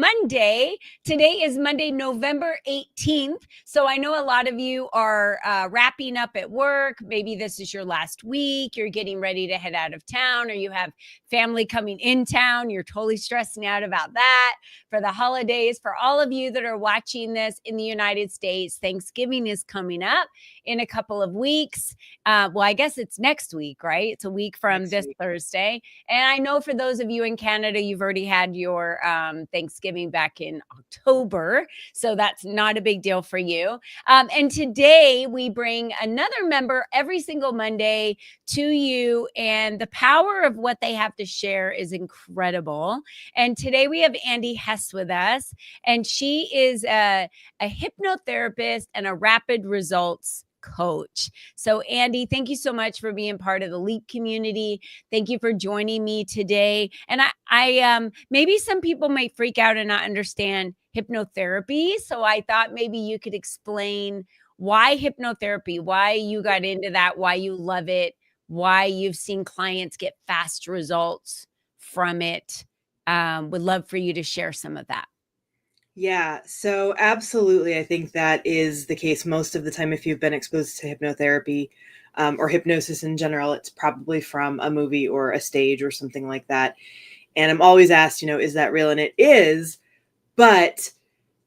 Monday. Today is Monday, November 18th. So I know a lot of you are wrapping up at work. Maybe this is your last week. You're getting ready to head out of town, or you have family coming in town. You're totally stressing out about that for the holidays. For all of you that are watching this in the United States, Thanksgiving is coming up in a couple of weeks. Well, I guess it's next week, right? It's a week from Next this week. Thursday. And I know for those of you in Canada, you've already had your Thanksgiving back in October. So that's not a big deal for you. And today we bring another member every single Monday to you. And the power of what they have to share is incredible. And today we have Andi Hess with us. And she is a hypnotherapist and a rapid results coach. So Andi, thank you so much for being part of the LEAP community. Thank you for joining me today. And I maybe some people might freak out and not understand hypnotherapy. So I thought maybe you could explain why hypnotherapy, why you got into that, why you love it, why you've seen clients get fast results from it. Would love for you to share some of that. Yeah, so absolutely. I think that is the case most of the time. If you've been exposed to hypnotherapy or hypnosis in general, it's probably from a movie or a stage or something like that. And I'm always asked, is that real? And it is, but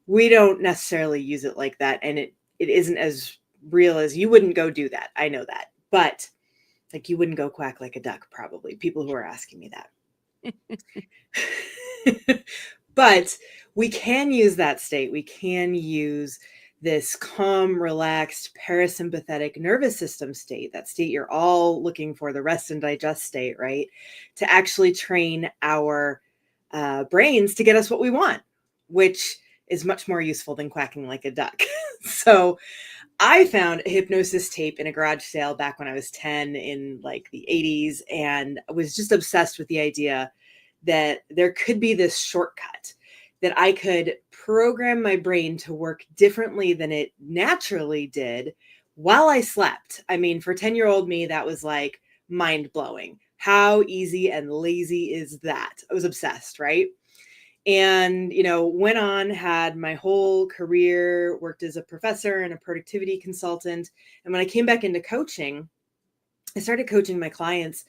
we don't necessarily use it like that. And it isn't as real as you wouldn't go do that. I know that. But like you wouldn't go quack like a duck, probably. People who are asking me that. But we can use that state. We can use this calm, relaxed, parasympathetic nervous system state, that state you're all looking for, the rest and digest state, right? To actually train our brains to get us what we want, which is much more useful than quacking like a duck. So I found a hypnosis tape in a garage sale back when I was 10 in like the 80s, and was just obsessed with the idea that there could be this shortcut that I could program my brain to work differently than it naturally did while I slept. I mean, for 10-year-old me, that was like mind blowing. How easy and lazy is that? I was obsessed, right? And, went on, had my whole career, worked as a professor and a productivity consultant. And when I came back into coaching, I started coaching my clients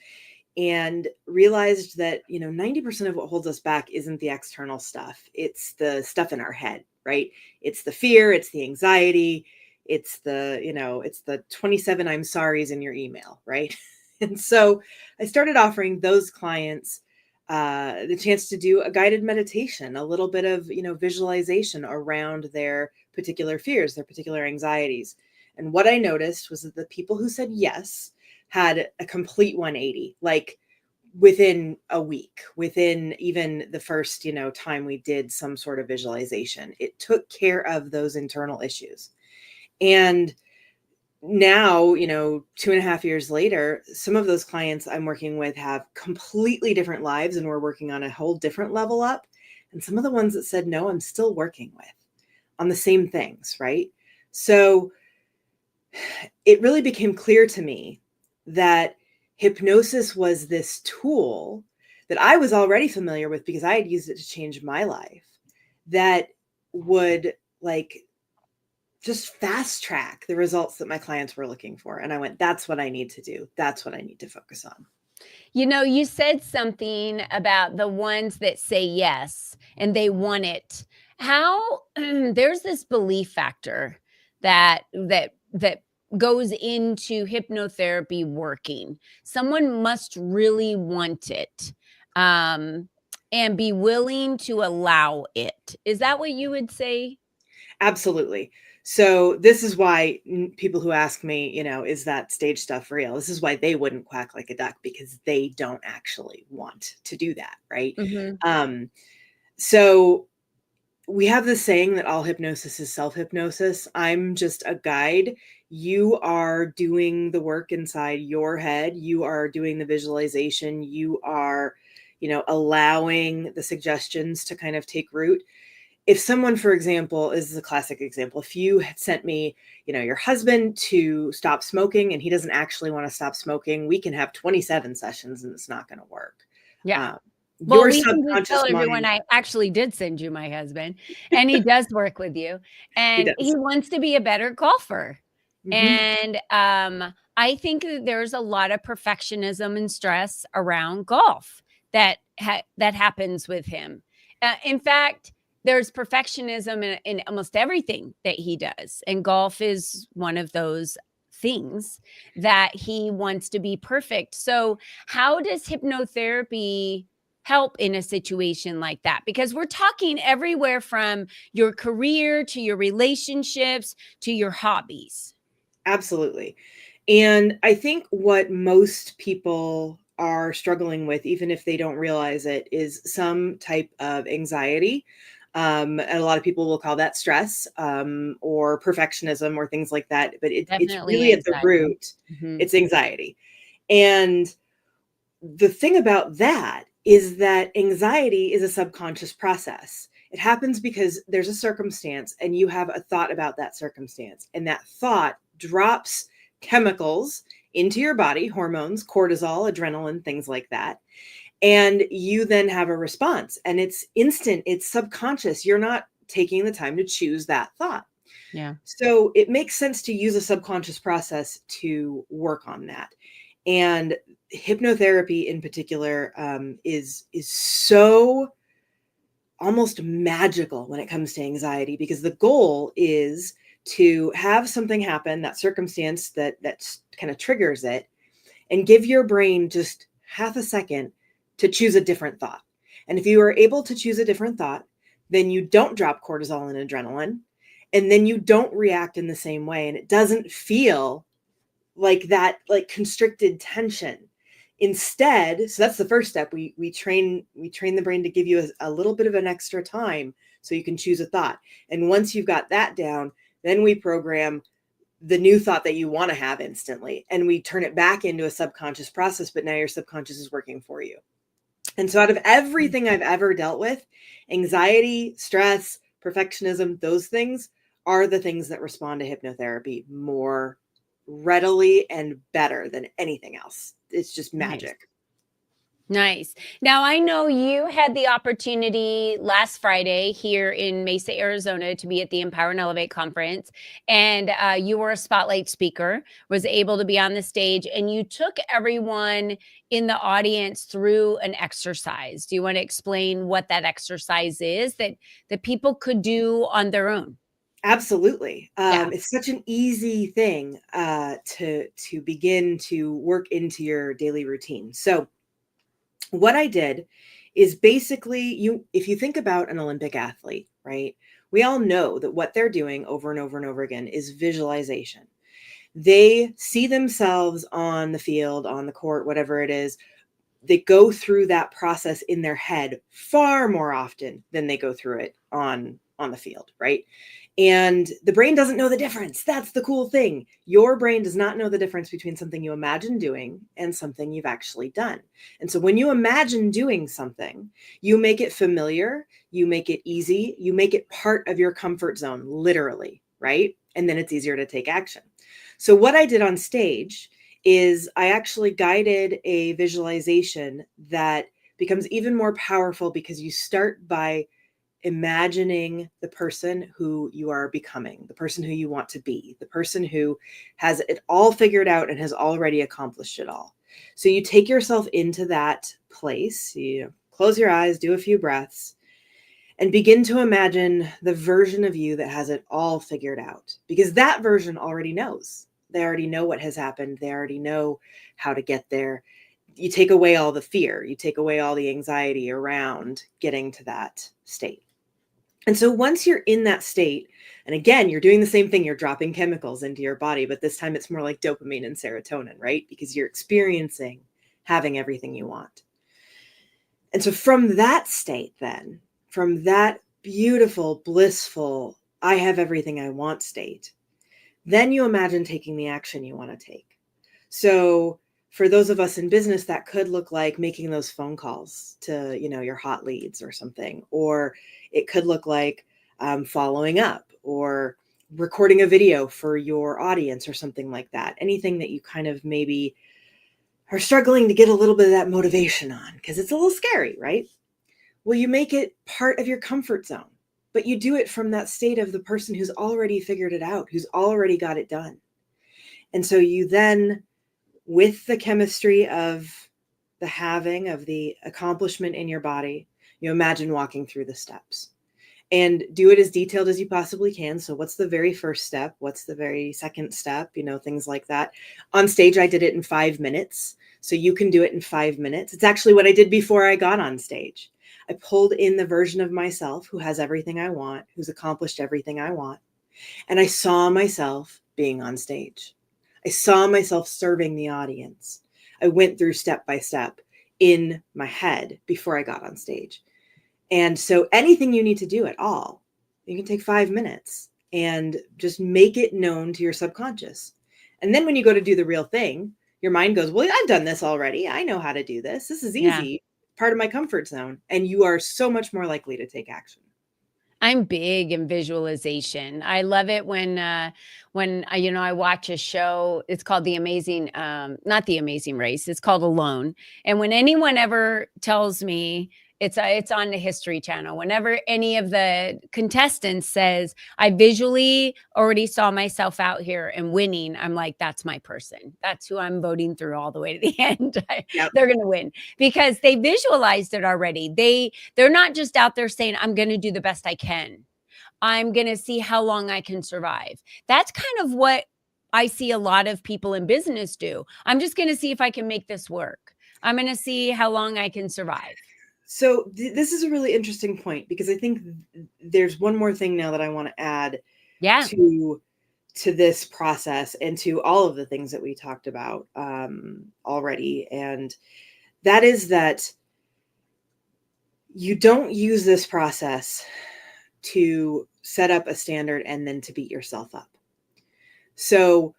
and realized that 90% of what holds us back isn't the external stuff. It's the stuff in our head, right? It's the fear, it's the anxiety, it's the 27 I'm sorry's in your email, right? And so I started offering those clients the chance to do a guided meditation, a little bit of visualization around their particular fears, their particular anxieties. And what I noticed was that the people who said yes had a complete 180, like within a week, within even the first, time we did some sort of visualization. It took care of those internal issues. And now, 2.5 years later, some of those clients I'm working with have completely different lives, and we're working on a whole different level up. And some of the ones that said no, I'm still working with on the same things, right? So it really became clear to me that hypnosis was this tool that I was already familiar with because I had used it to change my life, that would just fast track the results that my clients were looking for. And I went, that's what I need to do. That's what I need to focus on. You said something about the ones that say yes and they want it. How there's this belief factor that goes into hypnotherapy working. Someone must really want it. And be willing to allow it. Is that what you would say? Absolutely. So this is why people who ask me, is that stage stuff real? This is why they wouldn't quack like a duck, because they don't actually want to do that, right? Mhm. So we have this saying that all hypnosis is self-hypnosis. I'm just a guide. You are doing the work inside your head. You are doing the visualization. You are, allowing the suggestions to kind of take root. If someone, for example, this is a classic example, if you had sent me, your husband to stop smoking and he doesn't actually want to stop smoking, we can have 27 sessions and it's not going to work. Yeah. Um, Well, Your we can just tell subconscious everyone mind, I actually did send you my husband, and he does work with you, he and he does. wants to be a better golfer. Mhm. And, I think that there's a lot of perfectionism and stress around golf that happens with him. In fact, there's perfectionism in almost everything that he does, and golf is one of those things that he wants to be perfect. So, how does hypnotherapy help in a situation like that? Because we're talking everywhere from your career to your relationships to your hobbies. Absolutely. And I think what most people are struggling with, even if they don't realize it, is some type of anxiety. And a lot of people will call that stress, or perfectionism or things like that. But it's Definitely really at the anxiety. root, Mhm. it's anxiety. And the thing about that is that anxiety is a subconscious process. It happens because there's a circumstance and you have a thought about that circumstance, and that thought drops chemicals into your body, hormones, cortisol, adrenaline, things like that. And you then have a response, and it's instant, it's subconscious. You're not taking the time to choose that thought. Yeah. So it makes sense to use a subconscious process to work on that. And hypnotherapy in particular, is so almost magical when it comes to anxiety, because the goal is to have something happen, that circumstance that kind of triggers it, and give your brain just half a second to choose a different thought. And if you are able to choose a different thought, then you don't drop cortisol and adrenaline, and then you don't react in the same way, and it doesn't feel like that, like constricted tension. Instead, so that's the first step. We train the brain to give you a little bit of an extra time so you can choose a thought. And once you've got that down, then we program the new thought that you want to have instantly, and we turn it back into a subconscious process, but now your subconscious is working for you. And so out of everything I've ever dealt with, anxiety, stress, perfectionism, those things are the things that respond to hypnotherapy more readily and better than anything else. It's just Nice. magic. Nice. Now, I know you had the opportunity last Friday here in Mesa, Arizona, to be at the Empower and Elevate conference, and you were a spotlight speaker, was able to be on the stage, and you took everyone in the audience through an exercise. Do you want to explain what that exercise is that people could do on their own? Absolutely. Yeah. It's such an easy thing to begin to work into your daily routine. So what I did is basically, you if you think about an Olympic athlete, right? We all know that what they're doing over and over and over again is visualization. They see themselves on the field, on the court, whatever it is. They go through that process in their head far more often than they go through it on the field, right? And the brain doesn't know the difference. That's the cool thing. Your brain does not know the difference between something you imagine doing and something you've actually done. And so when you imagine doing something, you make it familiar, you make it easy, you make it part of your comfort zone, literally, right? And then it's easier to take action. So what I did on stage is I actually guided a visualization that becomes even more powerful, because you start by imagining the person who you are becoming, the person who you want to be, the person who has it all figured out and has already accomplished it all. So you take yourself into that place, you close your eyes, do a few breaths, and begin to imagine the version of you that has it all figured out, because that version already knows. They already know what has happened. They already know how to get there. You take away all the fear, you take away all the anxiety around getting to that state. And so once you're in that state, and again, you're doing the same thing, you're dropping chemicals into your body, but this time it's more like dopamine and serotonin, right? Because you're experiencing having everything you want. And so from that state, then, from that beautiful, blissful, I have everything I want state, then you imagine taking the action you want to take. So for those of us in business, that could look like making those phone calls to, your hot leads or something, or it could look like following up, or recording a video for your audience or something like that. Anything that you kind of maybe are struggling to get a little bit of that motivation on because it's a little scary, right? Well, you make it part of your comfort zone, but you do it from that state of the person who's already figured it out, who's already got it done. And so you then, with the chemistry of the having of the accomplishment in your body, you imagine walking through the steps and do it as detailed as you possibly can. So what's the very first step? What's the very second step? Things like that. On stage, I did it in 5 minutes. So you can do it in 5 minutes. It's actually what I did before I got on stage. I pulled in the version of myself who has everything I want, who's accomplished everything I want. And I saw myself being on stage. I saw myself serving the audience. I went through step by step in my head before I got on stage. And so anything you need to do at all, you can take 5 minutes and just make it known to your subconscious. And then when you go to do the real thing, your mind goes, well, I've done this already. I know how to do this. This is Yeah. easy, part of my comfort zone. And you are so much more likely to take action. I'm big in visualization. I love it when I watch a show. It's called The Amazing, not The Amazing Race. It's called Alone. And when anyone ever tells me it's on the History Channel, whenever any of the contestants says I visually already saw myself out here and winning, I'm like, that's my person. That's who I'm voting through all the way to the end. Yep. They're going to win because they visualized it already. They're not just out there saying, I'm going to do the best I can. I'm going to see how long I can survive. That's kind of what I see a lot of people in business do. I'm just going to see if I can make this work. I'm going to see how long I can survive. So this is a really interesting point because I think there's one more thing now that I want to add Yeah. to this process and to all of the things that we talked about already. And that is that you don't use this process to set up a standard and then to beat yourself up. So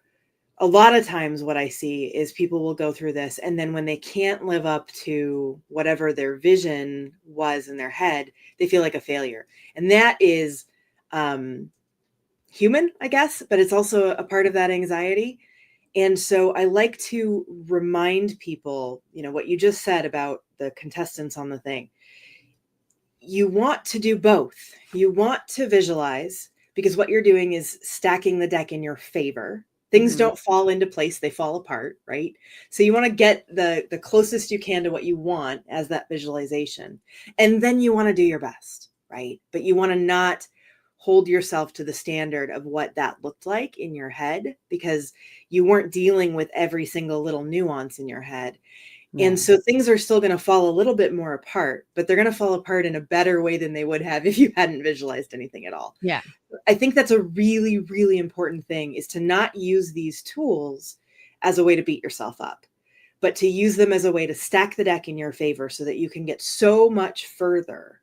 a lot of times what I see is people will go through this, and then when they can't live up to whatever their vision was in their head, they feel like a failure. And that is human, I guess, but it's also a part of that anxiety. And so I like to remind people, what you just said about the contestants on the thing. You want to do both. You want to visualize because what you're doing is stacking the deck in your favor. Things don't fall into place, they fall apart, right? So you want to get the closest you can to what you want as that visualization. And then you want to do your best, right? But you want to not hold yourself to the standard of what that looked like in your head because you weren't dealing with every single little nuance in your head. Yeah. And so things are still going to fall a little bit more apart, but they're going to fall apart in a better way than they would have if you hadn't visualized anything at all. Yeah. I think that's a really, really important thing is to not use these tools as a way to beat yourself up, but to use them as a way to stack the deck in your favor so that you can get so much further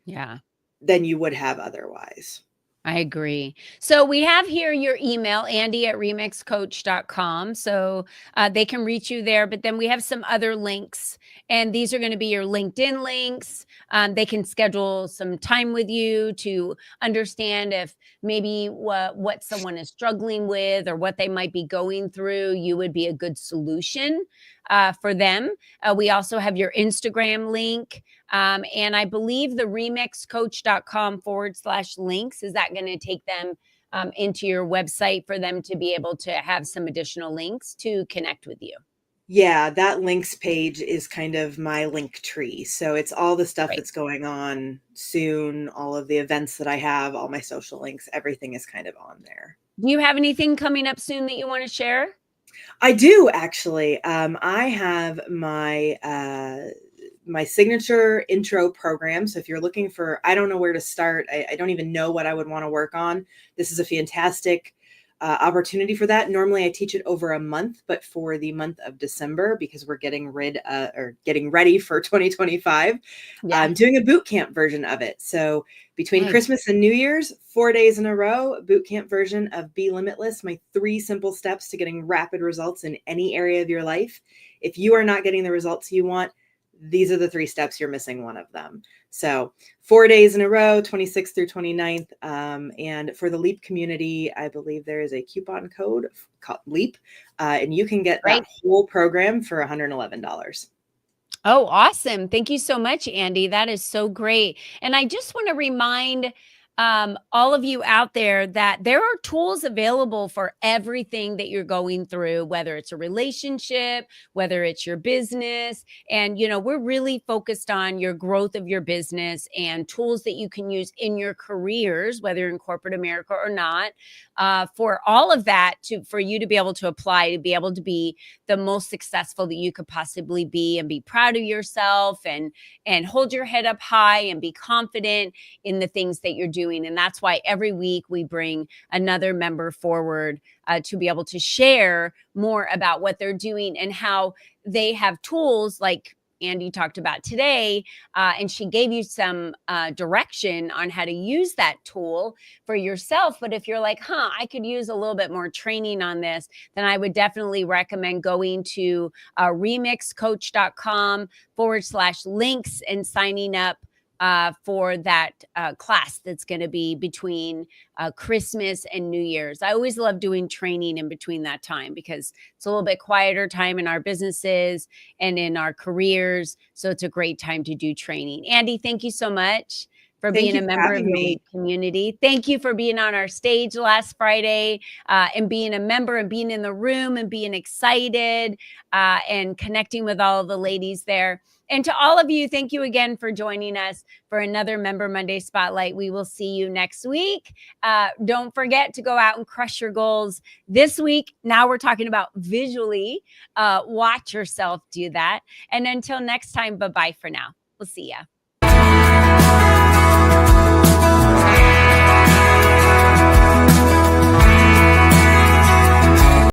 than you would have otherwise. I agree. So we have here your email, Andi@remixcoach.com. So they can reach you there. But then we have some other links, and these are going to be your LinkedIn links. They can schedule some time with you to understand if maybe what someone is struggling with or what they might be going through, you would be a good solution for them. We also have your Instagram link. And I believe the remixcoach.com/links, is that going to take them into your website for them to be able to have some additional links to connect with you? Yeah, that links page is kind of my link tree. So it's all the stuff that's going on soon, all of the events that I have, all my social links, everything is kind of on there. Do you have anything coming up soon that you want to share? I do actually. I have my signature intro program. So if you're looking for, I don't know where to start. I don't even know what I would want to work on. This is a fantastic opportunity for that. Normally I teach it over a month, but for the month of December, because we're getting ready for 2025, I'm doing a boot camp version of it. So between Christmas and New Year's, 4 days in a row, boot camp version of Be Limitless, my 3 simple steps to getting rapid results in any area of your life. If you are not getting the results you want, these are the 3 steps, you're missing one of them. So 4 days in a row, 26th through 29th. And for the LEAP community, I believe there is a coupon code called LEAP, and you can get that Right. whole program for $111. Oh, awesome. Thank you so much, Andi. That is so great. And I just want to remind all of you out there that there are tools available for everything that you're going through, whether it's a relationship, whether it's your business. And, we're really focused on your growth of your business and tools that you can use in your careers, whether in corporate America or not, for all of that for you to be able to apply, to be able to be the most successful that you could possibly be and be proud of yourself and hold your head up high and be confident in the things that you're doing. And that's why every week we bring another member forward to be able to share more about what they're doing and how they have tools like Andi talked about today, and she gave you some direction on how to use that tool for yourself. But if you're like, I could use a little bit more training on this, then I would definitely recommend going to remixcoach.com/links and signing up for that class that's going to be between Christmas and New Year's. I always love doing training in between that time because it's a little bit quieter time in our businesses and in our careers. So it's a great time to do training. Andi, thank you so much for Thank being you a for member of having the me. LEAP community. Thank you for being on our stage last Friday and being a member and being in the room and being excited and connecting with all of the ladies there. And to all of you, thank you again for joining us for another Member Monday Spotlight. We will see you next week. Don't forget to go out and crush your goals this week. Now we're talking about visually. Watch yourself do that. And until next time, bye-bye for now. We'll see ya.